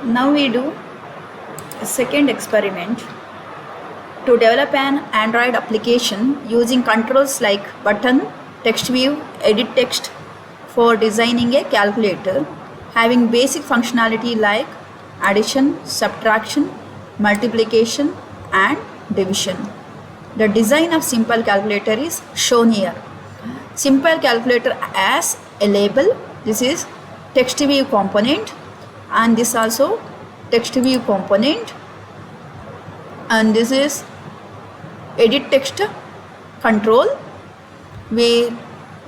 Now we do a second experiment to develop an Android application using controls like button, text view, edit text for designing a calculator having basic functionality like addition, subtraction, multiplication and division. The design of simple calculator is shown here. Simple calculator as a label. This is text view component and this also text view component, and this is edit text control where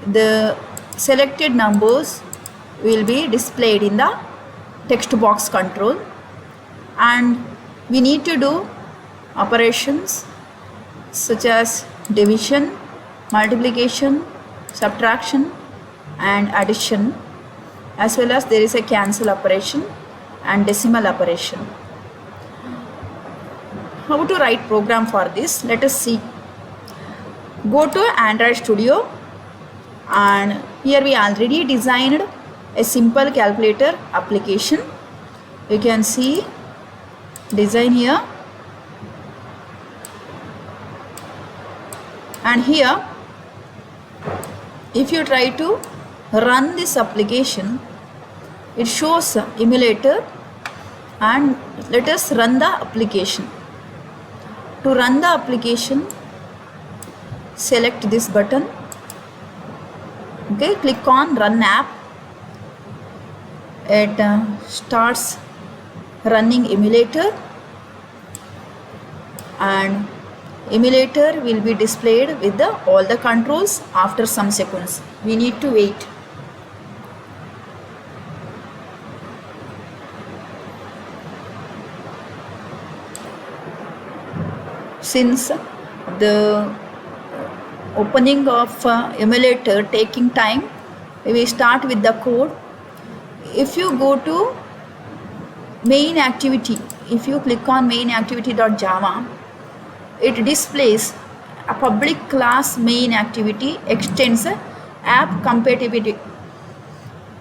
the selected numbers will be displayed in the text box control, and we need to do operations such as division, multiplication, subtraction and addition, as well as there is a cancel operation and decimal operation. How to write program for this? Let us see. Go to Android Studio, and here we already designed a simple calculator application. You can see design here, and here if you try to run this application, it shows emulator, and let us run the application. To run the application, select this button. Okay, click on run app. It starts running emulator, and emulator will be displayed with all the controls after some seconds. We need to wait. Since the opening of emulator taking time, we start with the code. If you go to main activity, if you click on main activity.java, it displays a public class main activity extends app compatibility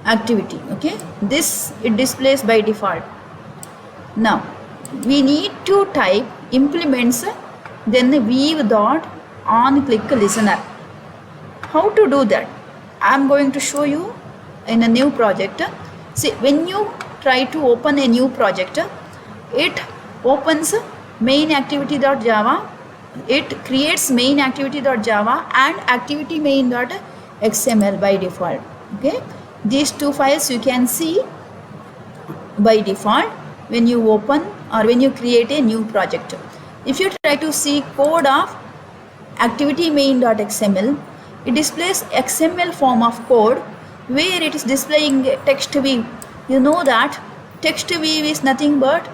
activity. Okay, this it displays by default. Now we need to type implements, then weave dot on click listener. How to do that? I am going to show you in a new project. See, when you try to open a new project, it opens main activity.java, it creates main activity.java and activity main.xml by default. Okay, these two files you can see by default when you open or when you create a new project. If you try to see code of activity main.xml, it displays XML form of code where it is displaying text view. You know that text view is nothing but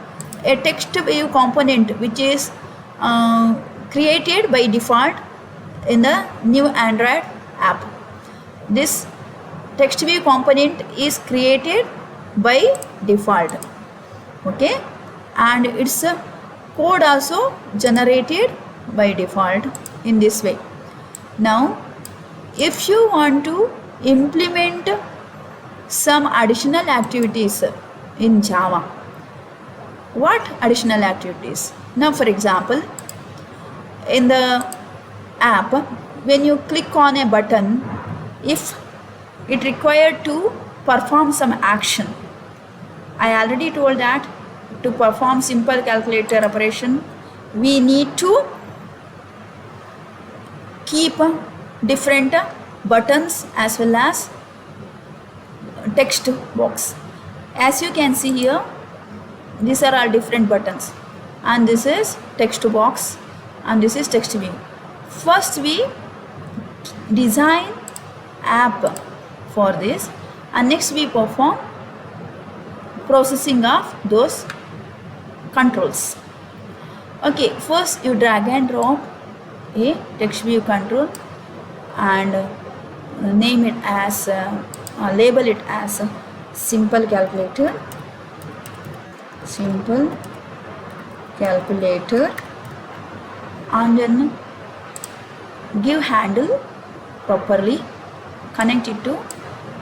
a text view component which is created by default in the new Android app. This text view component is created by default. Okay, and it's a code also generated by default in this way. Now if you want to implement some additional activities in Java, what additional activities? Now for example, in the app, when you click on a button, if it required to perform some action, I already told that to perform simple calculator operation, we need to keep different buttons as well as text box. As you can see here, these are all different buttons, and this is text box and this is text view. First we design app for this, and next we perform processing of those controls. Okay, first you drag and drop a text view control and name it as label it as simple calculator, and then give handle properly, connect it to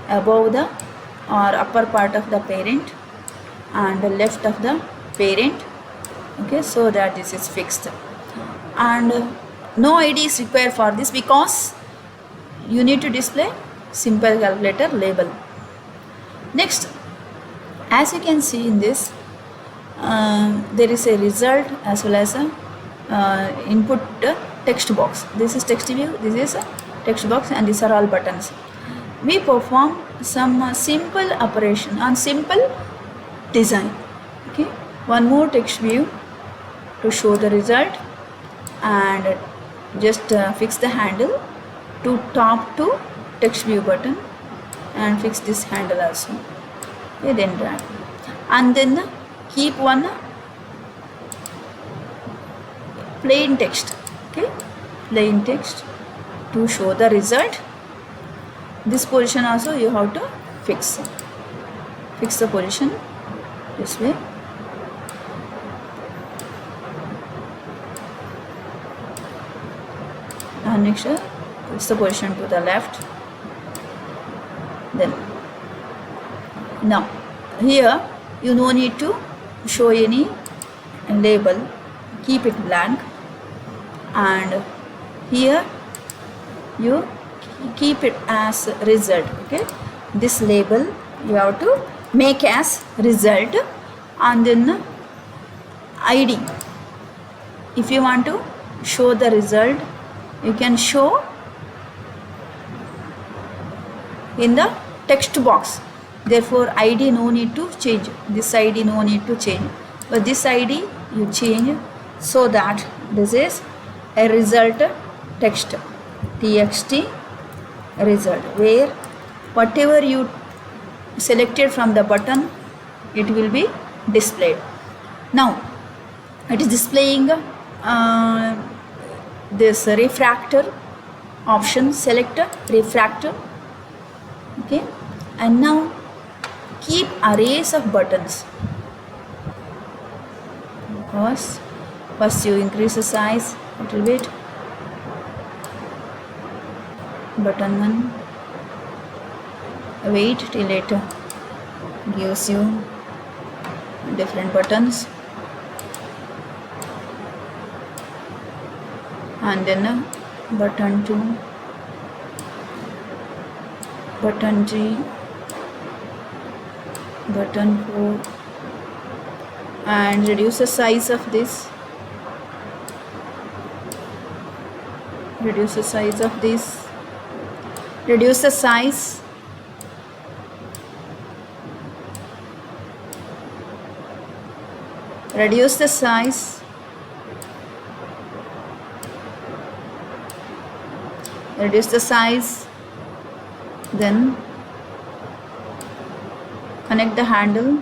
above the or upper part of the parent, and the left of the parent. Okay, so that this is fixed, and no ID is required for this because you need to display simple calculator label. Next, as you can see in this, there is a result as well as a input text box. This is text view, this is a text box, and these are all buttons. We perform some simple operation on simple design. Okay, one more text view to show the result, and just fix the handle to top to text view button, and fix this handle also. Okay, then drag, and then keep one plain text. Okay, plain text to show the result. This position also you have to fix the position this way. And next fix the position to the left. Then now here you no need to show any label, keep it blank, and here you keep it as result. Okay, this label you have to make as result, and then ID. If you want to show the result, you can show in the text box. Therefore ID no need to change, this ID no need to change, but this ID you change, so that this is a result text, txt result, where whatever you selected from the button it will be displayed. Now it is displaying this refractor option. Select refractor. Okay, and now keep arrays of buttons. First you increase the size a little bit. Button 1, wait till it gives you different buttons, and then button 2, button 3, button 4, and reduce the size of this, reduce the size of this, reduce the size, reduce the size, reduce the size, then connect the handle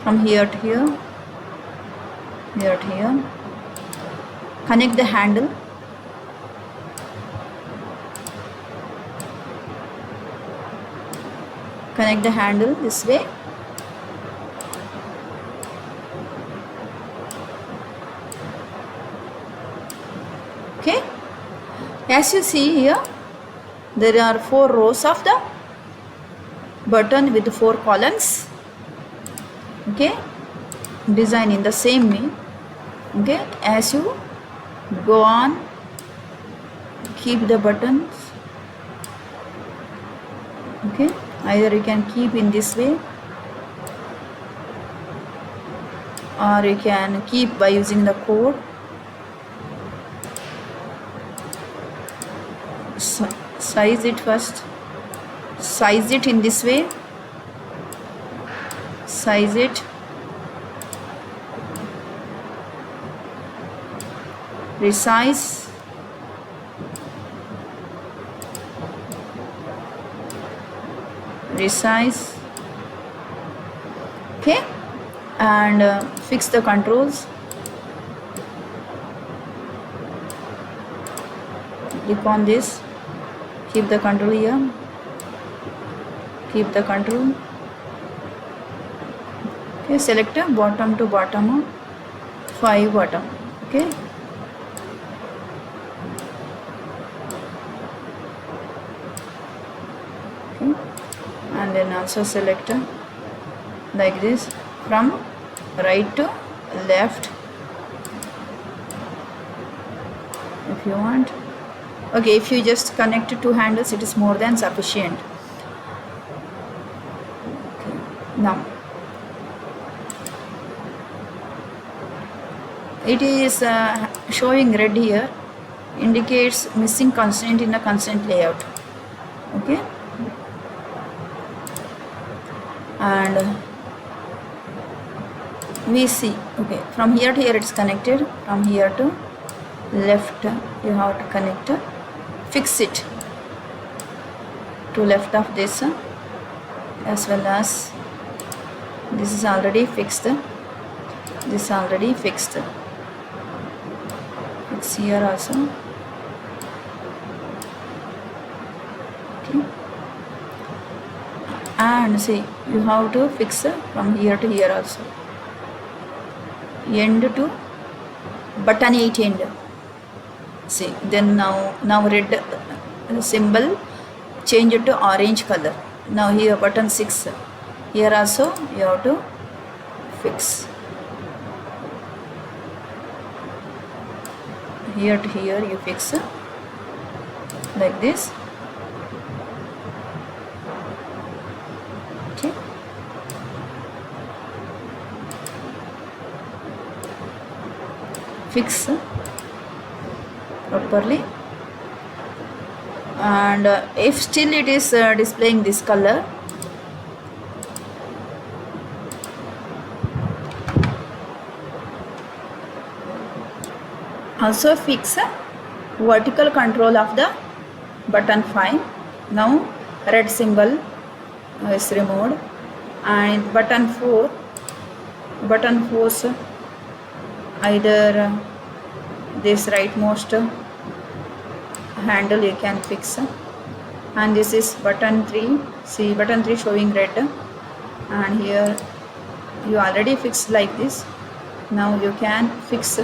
from here to here, here to here, connect the handle, connect the handle this way, okay. As you see here, there are 4 rows of the button with 4 columns. Okay, design in the same way. Okay, as you go on, keep the buttons. Okay, either you can keep in this way, or you can keep by using the code. Size it first, size it in this way, size it, resize, resize, okay, and fix the controls. Click on this, keep the control here, keep the control. Okay, select a bottom to bottom, 5 bottom. Okay, okay, and then also select like this, from right to left if you want. Okay, if you just connect two handles, it is more than sufficient. Okay. Now it is showing red here, indicates missing constraint in a constraint layout. Okay, and we see, okay, from here to here it's connected, from here to left you have to connect, fix it to left of this, as well as this is already fixed, this already fixed, fix here also. Okay, and see, you have to fix from here to here also, end to button 8 end. See, then now red symbol change it to orange color. Now here button 6, here also you have to fix, here to here you fix like this. Okay, fix properly, and if still it is displaying this color, also fix vertical control of the button 5. Now red symbol is removed, and button 4 either this rightmost handle you can fix, and this is button 3. See, button 3 showing red, and here you already fixed like this. Now you can fix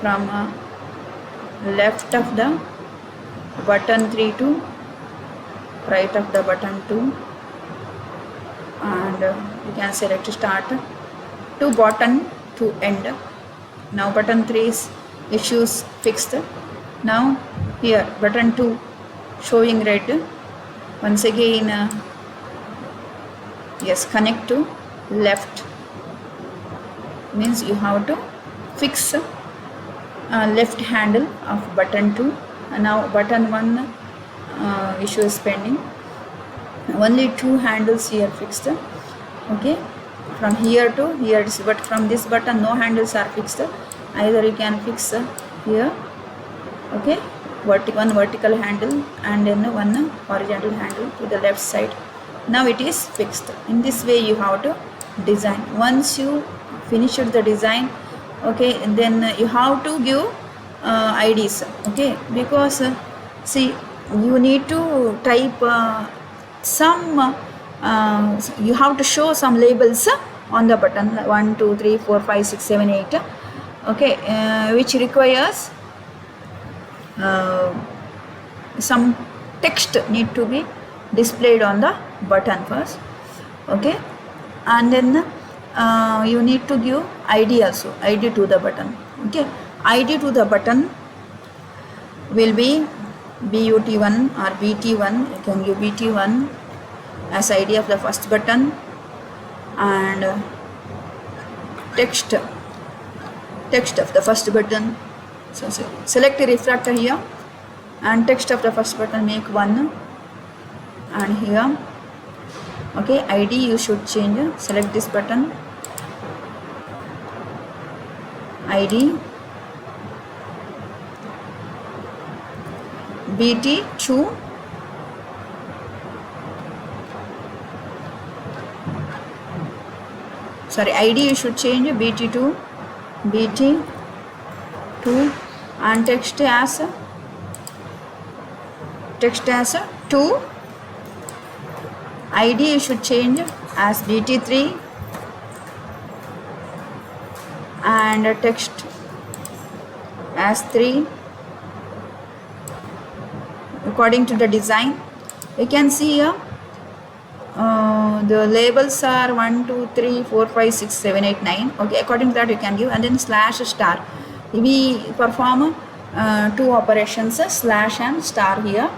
from left of the button 3 to right of the button 2, and you can select start to button to end. Now button 3's issues fixed. Now here button 2 showing red, once again yes, connect to left, means you have to fix left handle of button 2. And now button 1 issue is pending, only 2 handles here fixed. Okay, from here to here, but from this button no handles are fixed, either you can fix here, okay, one vertical handle and then one horizontal handle to the left side. Now it is fixed. In this way you have to design. Once you finish the design, okay, and then you have to give IDs, okay, because see, you need to type some you have to show some labels on the button, 1 2 3 4 5 6 7 8, okay, which requires some text need to be displayed on the button first, okay, and then you need to give ID also, ID to the button. Okay, ID to the button will be BUT1 or BT1. You can give BT1 as ID of the first button, and text of the first button. So select the refractor here, and text of the first button make 1, and here, okay, ID you should change. Select this button, ID BT2, sorry, ID you should change BT2, and text as 2. ID you should change as BT3, and text as 3. According to the design, you can see here the labels are 1, 2, 3, 4, 5, 6, 7, 8, 9. Okay, according to that you can give, and then slash star. We perform two operations, slash and star here,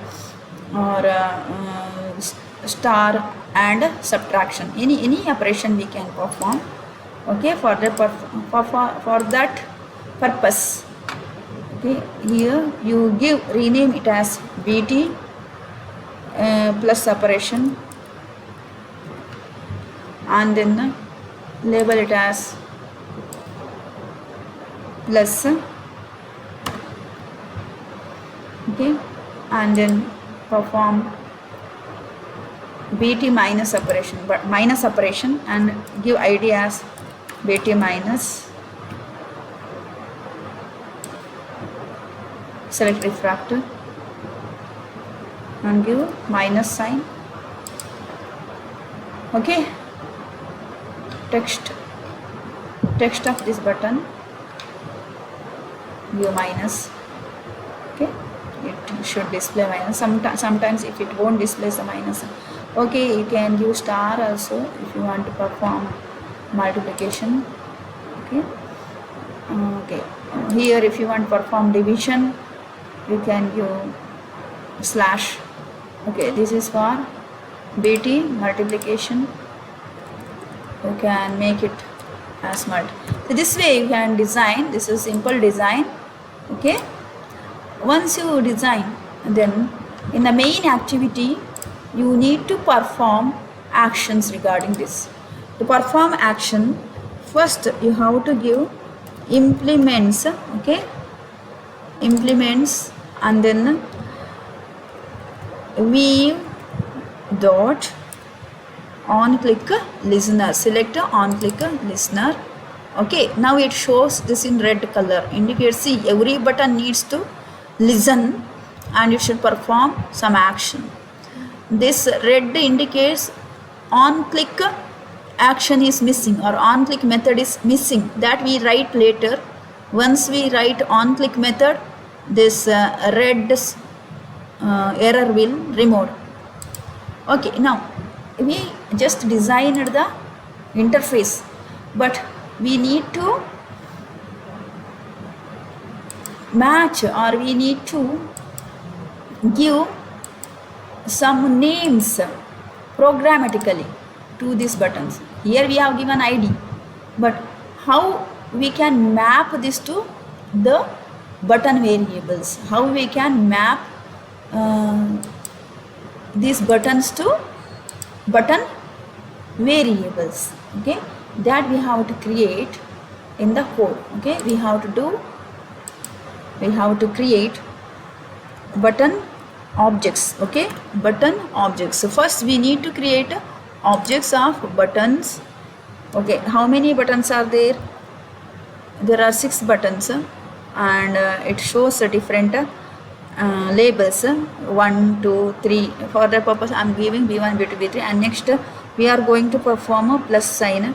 or star and subtraction. Any operation we can perform. Okay, for that purpose. Okay, here you rename it as BT plus operation, and then label it as plus, okay, and then perform BT minus operation, but minus operation, and give ID as BT minus, select refractor and give minus sign. Okay, text of this button, give minus. Okay, it should display minus. Sometimes if it won't display the minus. Okay, you can give star also if you want to perform multiplication. Okay, okay, here if you want to perform division, you can give slash. Okay, this is for BT multiplication. You can make it as mult. So this way you can design. This is simple design. Okay, once you design, then in the main activity you need to perform actions regarding this. To perform action, first you have to give implements. Okay, implements, and then weave dot on click listener, select on click listener. Okay, now it shows this in red color, indicates, see, every button needs to listen and it should perform some action. This red indicates on click action is missing, or on click method is missing, that we write later. Once we write on click method, this red error will remove. Okay, now we just designed the interface, but we need to match, or we need to give some names programmatically to these buttons. Here we have given ID, but how we can map this to the button variables, how we can map these buttons to button variables. Okay, that we have to create in the code. Okay, we have to create button objects. Okay, button objects. So first we need to create objects of buttons. Okay, how many buttons are there? There are 6 buttons, and it shows different labels, 1, 2, 3. For that purpose I am giving B1, B2, B3, and next we are going to perform a plus sign.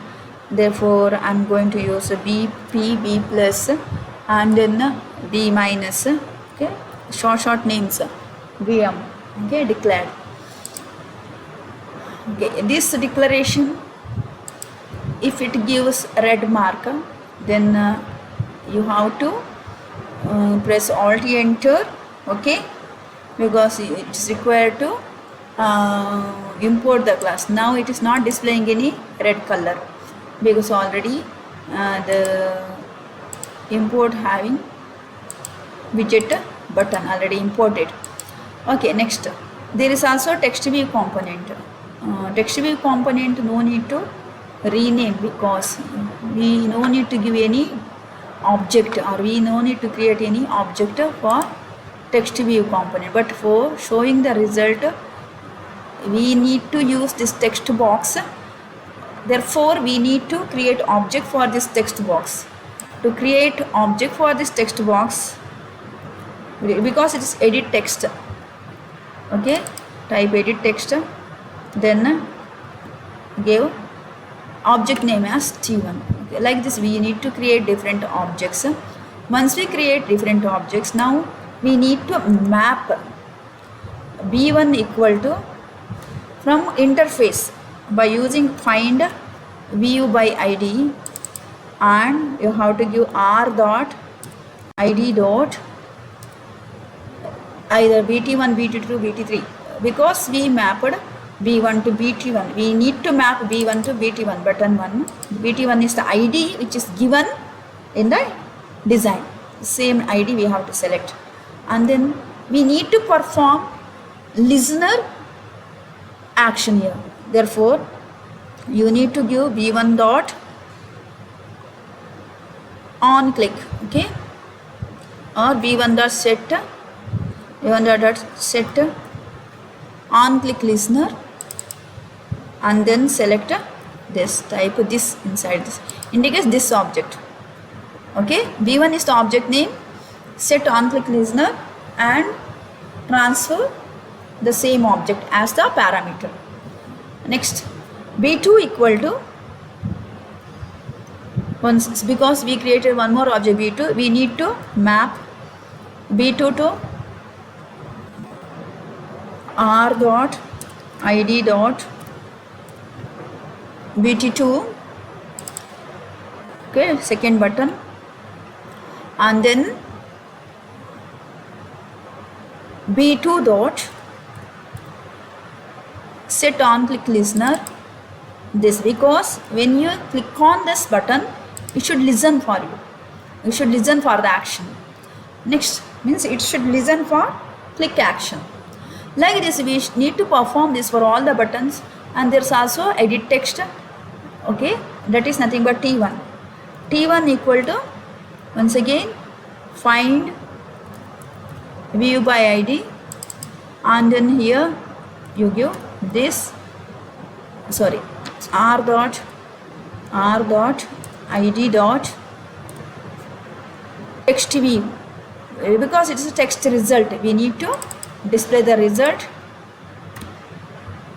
Therefore I am going to use B, P, B plus, and then B minus. Okay, short names, VM. Okay, declared. Okay, this declaration, if it gives red mark, then you have to press Alt Enter. Okay, because it is required to import the class. Now it is not displaying any red color because already the import having widget button already imported. Okay, next there is also text view component. Text view component no need to rename, because we no need to give any object, or we no need to create any object for text view component. But for showing the result, we need to use this text box. Therefore we need to create object for this text box. To create object for this text box, because it is edit text. Okay, type edit text, then give object name as T1. Okay, like this we need to create different objects. Once we create different objects, now we need to map B1 equal to, from interface by using find VU by ID, and you have to give R dot ID dot either BT1, BT2, BT3, because we mapped B1 to BT1. We need to map B1 to BT1, button 1. BT1 is the ID which is given in the design. Same ID we have to select. And then we need to perform listener action here. Therefore, you need to give B1 dot on click, okay, or B1 dot set on click listener, and then select this, type this inside this, indicates this object. Okay, B1 is the object name, set on click listener, and transfer the same object as the parameter. Next, B2 equal to, once, because we created one more object B2, we need to map B2 to R dot ID dot BT2, okay, second button, and then B2 dot set on click listener, this, because when you click on this button it should listen for you, it should listen for the action. Next means it should listen for click action. Like this we need to perform this for all the buttons. And there's also edit text, okay, that is nothing but T1. T1 equal to, once again, find view by ID, and then here you give this, sorry, R dot ID dot text view, because it is a text result, we need to display the result,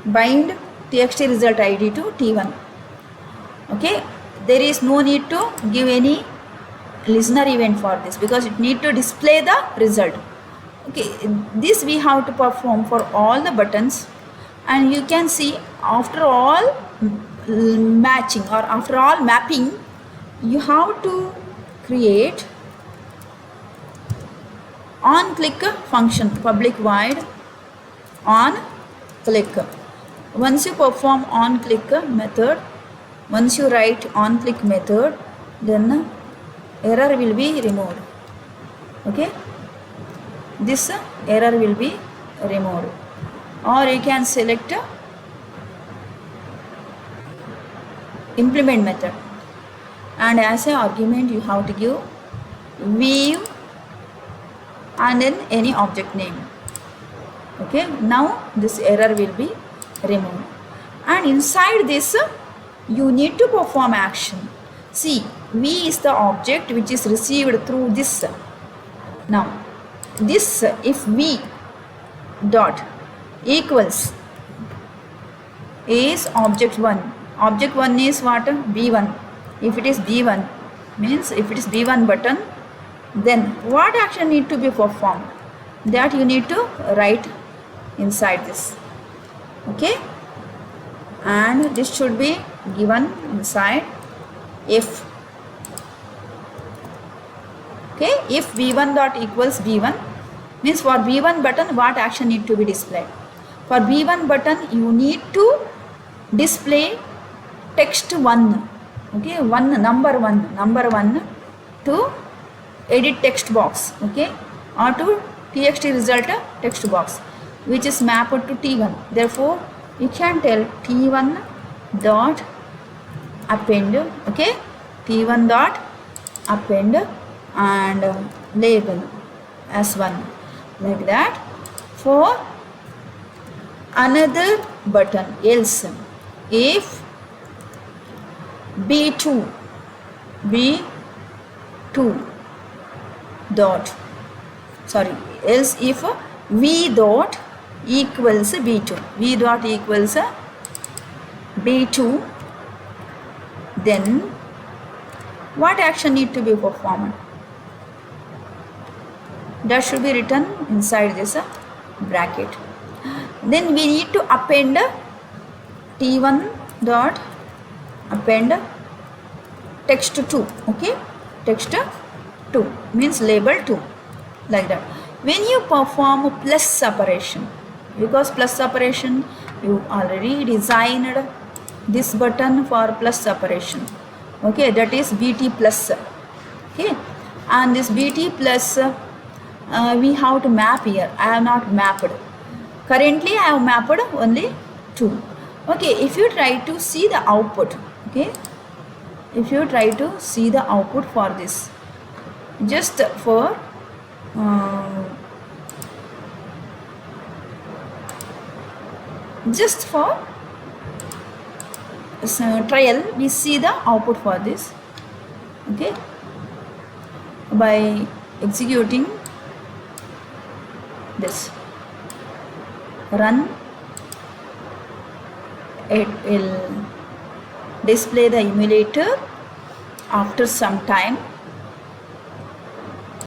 bind txt result ID to T1. Okay, there is no need to give any listener event for this, because it need to display the result. Okay, this we have to perform for all the buttons. And you can see, after all matching or after all mapping, you have to create on click function, public void on click. Once you perform on click method, once you write on click method, then error will be removed. Okay, this error will be removed. Or you can select implement method, and as an argument you have to give view and then any object name. Okay, now this error will be removed, and inside this you need to perform action. See, V is the object which is received through this. Now this, if V dot equals is object 1, object 1 is what? B1. If it is B1, means if it is B1 button, then what action need to be performed, that you need to write inside this. Okay, and this should be given inside if. Okay, if V1 dot equals B1, means for B1 button what action need to be displayed. For B1 button you need to display text 1, okay, number one to edit text box, okay, or to txt result text box, which is mapped to T1. Therefore you can tell T1 dot append, okay, T1 dot append and label as 1, like that. For another button, else, if B2 dot, sorry, else if V dot equals B2, V dot equals B2, then what action need to be performed? That should be written inside this bracket. Then we need to append T1 dot append text 2. Okay, text 2 means label 2, like that. When you perform plus operation, because plus operation you already designed this button for plus operation, okay, that is BT plus. Okay, and this BT plus we have to map here. I have not mapped. Currently I have mapped only 2. Okay, if you try to see the output, okay, if you try to see the output for this, just for uh, trial, we see the output for this. Okay, by executing this run, it will display the emulator after some time.